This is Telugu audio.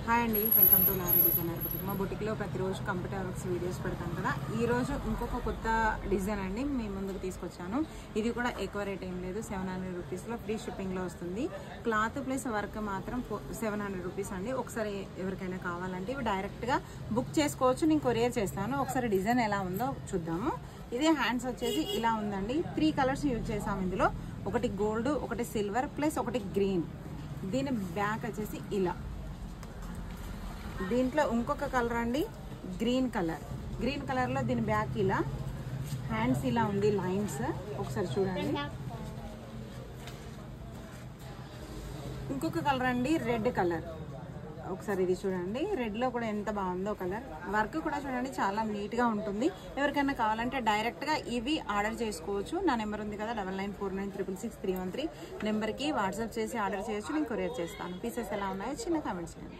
హాయ్ అండి, welcome two lorry designer boutique. మా బుటిక్లో ప్రతిరోజు కంప్యూటర్ వర్క్స్ వీడియోస్ పెడతాను కదా. ఈరోజు ఇంకొక కొత్త డిజైన్ అండి మీ ముందుకు తీసుకొచ్చాను. ఇది కూడా ఎక్కువ రేట్ ఏం లేదు, 700 రూపీస్లో ఫ్రీ షిప్పింగ్లో వస్తుంది. క్లాత్ ప్లస్ వర్క్ మాత్రం 700 రూపీస్ అండి. ఒకసారి ఎవరికైనా కావాలంటే ఇవి డైరెక్ట్గా బుక్ చేసుకోవచ్చు, నేను కొరియర్ చేస్తాను. ఒకసారి డిజైన్ ఎలా ఉందో చూద్దాము. ఇదే హ్యాండ్స్ వచ్చేసి ఇలా ఉందండి. 3 కలర్స్ యూజ్ చేసాము ఇందులో. ఒకటి గోల్డ్, ఒకటి సిల్వర్ ప్లస్ ఒకటి గ్రీన్. దీని బ్యాక్ వచ్చేసి ఇలా. దీంట్లో ఇంకొక కలర్ అండి, గ్రీన్ కలర్ లో దీని బ్యాక్ ఇలా, హ్యాండ్స్ ఇలా ఉంది, లైన్స్ ఒకసారి చూడండి. ఇంకొక కలర్ అండి, రెడ్ కలర్. ఒకసారి ఇది చూడండి, రెడ్ లో కూడా ఎంత బాగుందో కలర్. వర్క్ కూడా చూడండి, చాలా నీట్ గా ఉంటుంది. ఎవరికైనా కావాలంటే డైరెక్ట్ గా ఇవి ఆర్డర్ చేసుకోవచ్చు. నా నెంబర్ ఉంది కదా, 9949666313 నెంబర్ కి వాట్సాప్ చేసి ఆర్డర్ చేయొచ్చు. నేను కొరియర్ చేస్తాను. పీసెస్ ఎలా ఉన్నాయో చిన్న కామెంట్స్ చేయండి.